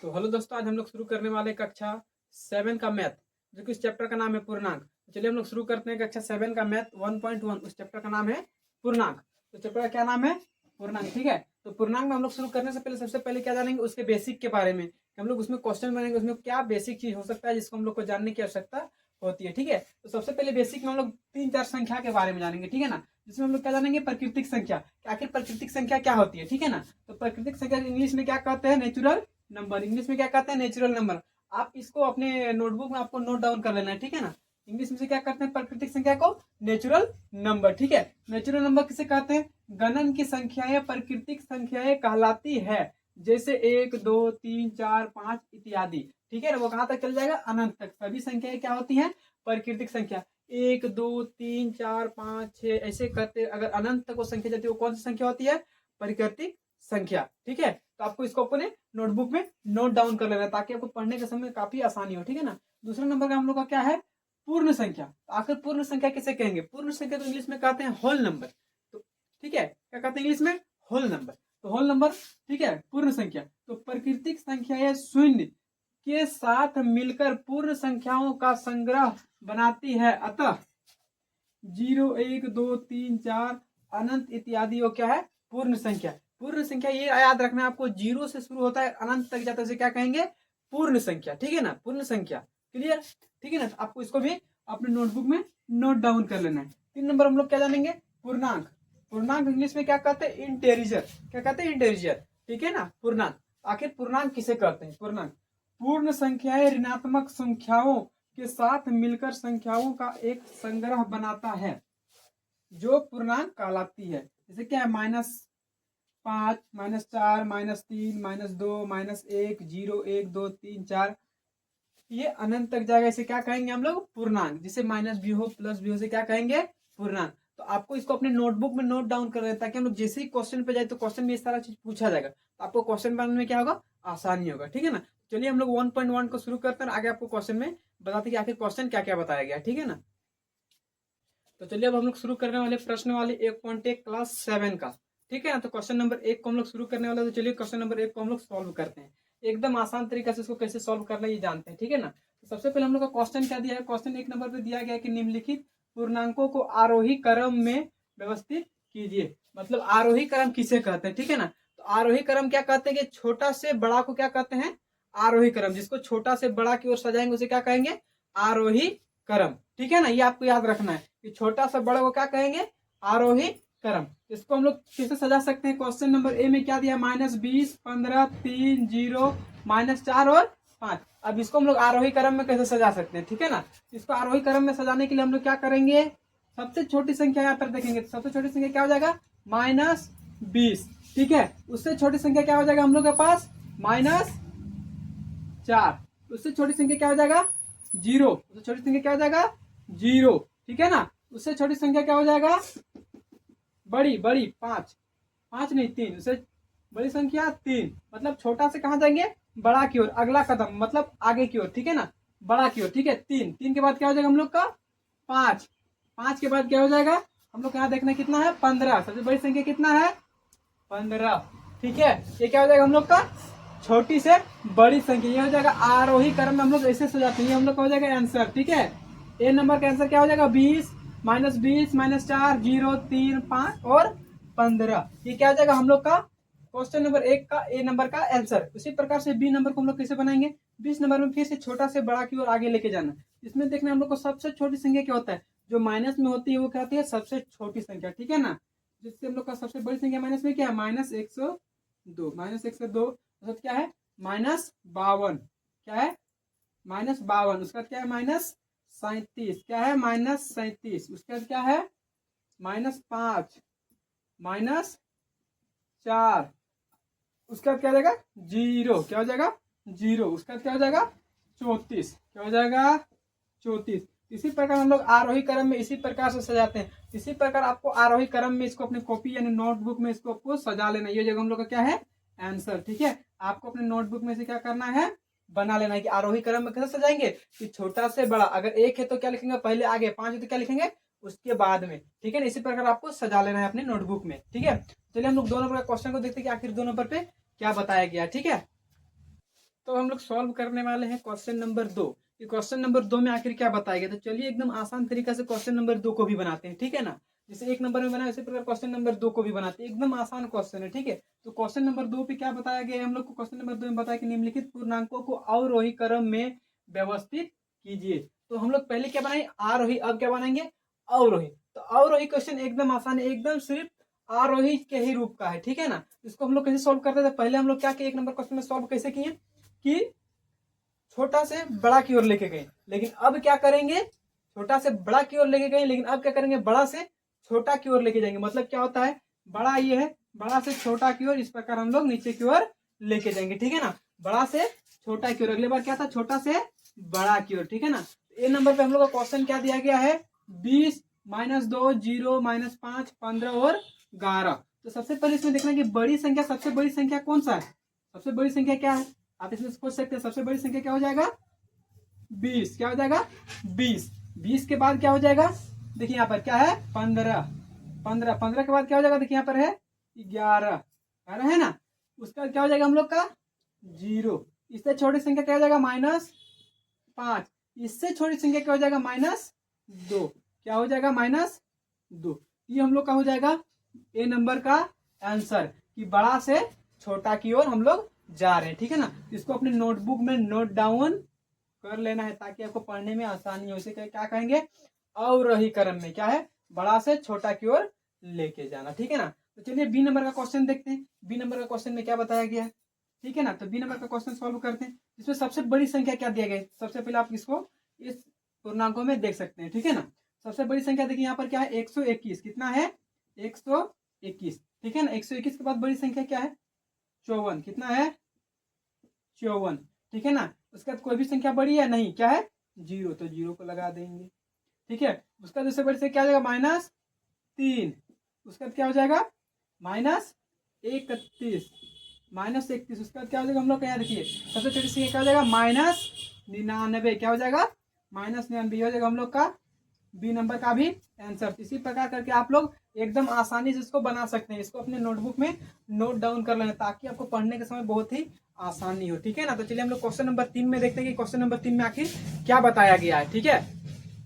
तो हेलो दोस्तों, आज हम लोग शुरू करने वाले कक्षा 7 का मैथ, जो कि इस चैप्टर का नाम है पूर्णांक। तो चलिए हम लोग शुरू करते हैं कक्षा 7 का मैथ 1.1। उस चैप्टर का नाम है पूर्णांक। तो चैप्टर का क्या नाम है? पूर्णांक। ठीक है, तो पूर्णांक में हम लोग शुरू करने से पहले सबसे पहले क्या जानेंगे, उसके बेसिक के बारे में। हम लोग उसमें क्वेश्चन बनेंगे, उसमें क्या बेसिक चीज हो सकता है जिसको हम लोग को जानने की आवश्यकता होती है। ठीक है, तो सबसे पहले बेसिक में हम लोग 3-4 संख्या के बारे में जानेंगे। ठीक है ना, जिसमें हम लोग क्या जानेंगे, प्राकृतिक संख्या। आखिर प्राकृतिक संख्या क्या होती है? ठीक है ना, तो प्राकृतिक संख्या इंग्लिश में क्या कहते हैं? Natural number. इंग्लिश में क्या कहते हैं? Natural number. आप इसको अपने नोटबुक में आपको नोट डाउन कर लेना है। ठीक है ना, इंग्लिश में से क्या कहते हैं प्राकृतिक संख्या को? Natural number. ठीक है, नेचुरल नंबर किसे कहते हैं? गणन की संख्याएं प्राकृतिक संख्याएं कहलाती है, जैसे 1, 2, 3, 4, 5 इत्यादि। ठीक है ना, वो कहां तक चल जाएगा? अनंत तक। सभी संख्याएं क्या होती हैं? प्राकृतिक संख्या। 1, 2, 3, 4, 5, 6 ऐसे करते अगर अनंत तक वो संख्या जाती है, वो कौन सी संख्या होती है? प्राकृतिक संख्या। ठीक है, तो आपको इसको अपने नोटबुक में नोट डाउन कर लेना है, ताकि आपको पढ़ने के समय काफी आसानी हो। ठीक है ना, दूसरा नंबर का हम लोग का क्या है? पूर्ण संख्या। आखिर पूर्ण संख्या किसे कहेंगे? पूर्ण संख्या तो इंग्लिश में कहते हैं होल नंबर। तो ठीक है, क्या कहते हैं इंग्लिश में? Whole number. तो होल नंबर, ठीक है, पूर्ण संख्या। तो प्राकृतिक संख्या शून्य के साथ मिलकर पूर्ण संख्याओं का संग्रह बनाती है, अतः 0, 1, 2, 3, 4 अनंत इत्यादि वो क्या है? पूर्ण संख्या। पूर्ण संख्या ये याद रखना आपको, 0 से शुरू होता है अनंत तक जाता है, उसे क्या कहेंगे? पूर्ण संख्या। ठीक है ना, पूर्ण संख्या। क्लियर? ठीक है ना, तो आपको इसको भी अपने नोटबुक में नोट डाउन कर लेना है। 3 नंबर हम लोग क्या जानेंगे? पूर्णांक। पूर्णांक इंग्लिश में क्या कहते हैं? इंटेरिजर। क्या कहते हैं? इंटेरिजर। ठीक है ना, पूर्णांक। आखिर पूर्णांक किसे कहते हैं? पूर्णांक पूर्ण संख्याएं ऋणात्मक संख्याओं के साथ मिलकर संख्याओं का एक संग्रह बनाता है, जो पूर्णांक कहलाती है। जैसे क्या है? -5, -4, -3, -2, -1, 0, 1, 2, 3, 4 ये अनंत तक जाएगा, इसे क्या कहेंगे हम लोग? पूर्णांक। जिसे माइनस भी हो प्लस भी हो, से क्या कहेंगे? पूर्णांक। तो आपको इसको अपने नोटबुक में नोट डाउन कर लें, ताकि हम लोग जैसे ही क्वेश्चन पे जाए तो क्वेश्चन में इस सारा चीज पूछा जाएगा, तो आपको क्वेश्चन बनाने में क्या होगा? आसानी होगा। ठीक है ना, चलिए हम लोग 1.1 को शुरू करते हैं, आगे आपको क्वेश्चन में बताते हैं कि आखिर क्वेश्चन क्या क्या बताया गया। ठीक है ना, तो चलिए अब हम लोग शुरू करने वाले प्रश्न वाले 1.1 क्लास 7 का। ठीक है ना, तो क्वेश्चन नंबर 1 को हम लोग शुरू करने वाले, तो चलिए क्वेश्चन नंबर 1 को हम लोग सॉल्व करते हैं। एकदम आसान तरीका से इसको कैसे सॉल्व करना ये जानते हैं। ठीक है ना, तो सबसे पहले हम लोग का क्वेश्चन क्या दिया है? क्वेश्चन 1 नंबर पे दिया गया है कि निम्नलिखित पूर्णांकों को आरोही क्रम में व्यवस्थित कीजिए। मतलब आरोही क्रम किसे कहते हैं? ठीक है ना, तो आरोही क्रम क्या कहते हैं कि छोटा से बड़ा को क्या कहते हैं? आरोही क्रम। जिसको छोटा से बड़ा की ओर सजाएंगे उसे क्या कहेंगे? आरोही क्रम। ठीक है ना, ये आपको याद रखना है कि छोटा से बड़ा को क्या कहेंगे? आरोही क्रम। इसको हम लोग कैसे सजा सकते हैं? क्वेश्चन नंबर ए में क्या दिया? -20, 15, 3, 0, -4 और 5। अब इसको हम लोग आरोही क्रम में कैसे सजा सकते हैं? ठीक है ना, इसको आरोही क्रम में सजाने के लिए हम लोग क्या करेंगे? सबसे छोटी संख्या यहाँ पर देखेंगे, तो सबसे छोटी संख्या क्या हो जाएगा? -20। ठीक है, उससे छोटी संख्या क्या हो जाएगा हम लोग के पास? -4। उससे छोटी संख्या क्या हो जाएगा? 0। उससे छोटी संख्या क्या हो जाएगा? 0। ठीक है ना, उससे छोटी संख्या क्या हो जाएगा? बड़ी बड़ी 5। 5 नहीं 3। उससे बड़ी संख्या 3। मतलब छोटा से कहां जाएंगे? बड़ा की ओर। अगला कदम मतलब आगे की ओर। ठीक है ना, बड़ा की ओर। ठीक है, 3। 3 के बाद क्या हो जाएगा हम लोग का? 5। 5 के बाद क्या हो जाएगा हम लोग? यहाँ देखना कितना है? 15। सबसे बड़ी संख्या कितना है? 15। ठीक है, ये क्या हो जाएगा हम लोग का? छोटी से बड़ी संख्या। ये हो जाएगा आरोही क्रम में हम लोग ऐसे सजाते हैं। ये हम लोग का हो जाएगा आंसर। ठीक है, ए नंबर का आंसर क्या हो जाएगा? 20, -20, -4, 0, 3, 5 और 15। ये क्या हो जाएगा हम लोग का? क्वेश्चन नंबर 1 का ए नंबर का आंसर। उसी प्रकार से बी नंबर को हम लोग कैसे बनाएंगे? 20 नंबर में फिर से छोटा से बड़ा की ओर आगे लेके जाना। इसमें देखना हम लोग को सबसे छोटी संख्या क्या होता है? जो माइनस में होती है वो क्या होती है? सबसे छोटी संख्या। ठीक है ना, जिससे हम लोग का सबसे बड़ी संख्या माइनस में क्या है? -102। -102 मतलब क्या है? -52। क्या है? -52। उसका क्या है? -37। क्या है? -37। उसके बाद क्या है? -5, -4। उसका क्या हो जाएगा? 0। क्या हो जाएगा? 0। उसका क्या हो जाएगा? 34। क्या हो जाएगा? 34। इसी प्रकार हम लोग आरोही क्रम में इसी प्रकार से सजाते हैं। इसी प्रकार आपको आरोही क्रम में इसको अपने कॉपी यानी नोटबुक में इसको आपको सजा लेना। ये जगह हम लोग का क्या है? आंसर। ठीक है, आपको अपने नोटबुक में से क्या करना है? बना लेना है कि आरोही क्रम में कैसे सजाएंगे कि छोटा से बड़ा। अगर 1 है तो क्या लिखेंगे पहले आगे, 5 है तो क्या लिखेंगे उसके बाद में। ठीक है ना, इसी प्रकार आपको सजा लेना है अपने नोटबुक में। ठीक है, चलिए हम लोग 2 नंबर का क्वेश्चन को देखते हैं कि आखिर 2 नंबर पे क्या बताया गया। ठीक है, तो हम लोग सॉल्व करने वाले हैं क्वेश्चन नंबर 2। कि क्वेश्चन नंबर 2 में आखिर क्या बताया गया। तो चलिए एकदम आसान तरीका से क्वेश्चन नंबर 2 को भी बनाते हैं, ठीक है ना। जैसे 1 नंबर में बना इसी प्रकार क्वेश्चन नंबर 2 को भी बनाते हैं। एकदम आसान क्वेश्चन है, ठीक है। तो क्वेश्चन नंबर 2 पे क्या बताया गया है हम लोग को। क्वेश्चन नंबर 2 में बताया कि निम्नलिखित पूर्णांकों को अवरोही क्रम में व्यवस्थित कीजिए। तो हम लोग पहले क्या बनाए, आरोही, अब क्या बनाएंगे, अवरोही। तो अवरोही क्वेश्चन एकदम आसान है, एकदम सिर्फ आरोही के ही रूप का है, ठीक है ना। इसको हम लोग कैसे सॉल्व करते थे, पहले हम लोग क्या किए, 1 नंबर क्वेश्चन में सॉल्व कैसे किए कि छोटा से बड़ा की ओर लेके गए। लेकिन अब क्या करेंगे, छोटा से बड़ा की ओर लेके गए, लेकिन अब क्या करेंगे, बड़ा से छोटा की ओर लेके जाएंगे। मतलब क्या होता है, बड़ा ये है, बड़ा से छोटा की ओर, इस प्रकार हम लोग नीचे की ओर लेके जाएंगे, ठीक है ना। बड़ा से छोटा की ओर, अगले बार क्या था, छोटा से बड़ा की ओर, ठीक है ना। ए नंबर पे हम लोग का क्वेश्चन क्या दिया गया है, 20 -2 0 -5 15 और 11। तो सबसे पहले इसमें देखना कि बड़ी संख्या, सबसे बड़ी संख्या कौन सा है, सबसे बड़ी संख्या क्या है, आप इसमें सोच सकते हैं। सबसे बड़ी संख्या क्या हो जाएगा, 20। क्या हो जाएगा, 20। 20 के बाद क्या हो जाएगा, देखिए यहाँ पर क्या है, 15। 15 के बाद क्या हो जाएगा, देखिए यहाँ पर है 11 है ना। उसका क्या हो जाएगा हम लोग का 0। इससे छोटी संख्या क्या हो जाएगा, -5। इससे छोटी संख्या क्या हो जाएगा, -2। क्या हो जाएगा, -2। ये हम लोग का हो जाएगा ए नंबर का आंसर, कि बड़ा से छोटा की ओर हम लोग जा रहे हैं, ठीक है ना। इसको अपने नोटबुक में नोट डाउन कर लेना है ताकि आपको पढ़ने में आसानी हो। इसे क्या कहेंगे, अवरोही क्रम में क्या है, बड़ा से छोटा की ओर लेके जाना, ठीक है ना। तो चलिए बी नंबर का क्वेश्चन देखते हैं। बी नंबर का क्वेश्चन में क्या बताया गया है, ठीक है ना। तो बी नंबर का क्वेश्चन सॉल्व करते हैं। इसमें सबसे बड़ी संख्या क्या दिया गया है, सबसे पहले आप इसको इस पूर्णांकों में देख सकते हैं, ठीक है ना। सबसे बड़ी संख्या देखिए यहाँ पर क्या है, 121। कितना है, 121, ठीक है ना। 121 के बाद बड़ी संख्या क्या है, 54। कितना है, 54, ठीक है ना। उसके बाद कोई भी संख्या बड़ी है नहीं, क्या है, 0, तो 0 को लगा देंगे, ठीक है। उसका दूसरे बड़ी से क्या हो जाएगा, -3। उसके बाद क्या हो जाएगा, -31, -31। उसके बाद क्या हो जाएगा, हम लोग यहाँ देखिए सबसे छोटी संख्या क्या हो जाएगा, -99। क्या हो जाएगा, -99 हो जाएगा हम लोग का बी नंबर का भी आंसर। इसी प्रकार करके आप लोग एकदम आसानी से इसको बना सकते हैं। इसको अपने नोटबुक में नोट डाउन कर लेना ताकि आपको पढ़ने के समय बहुत ही आसानी हो, ठीक है ना। तो चलिए हम लोग क्वेश्चन नंबर 3 में देखते हैं कि क्वेश्चन नंबर 3 में आखिर क्या बताया गया है, ठीक है।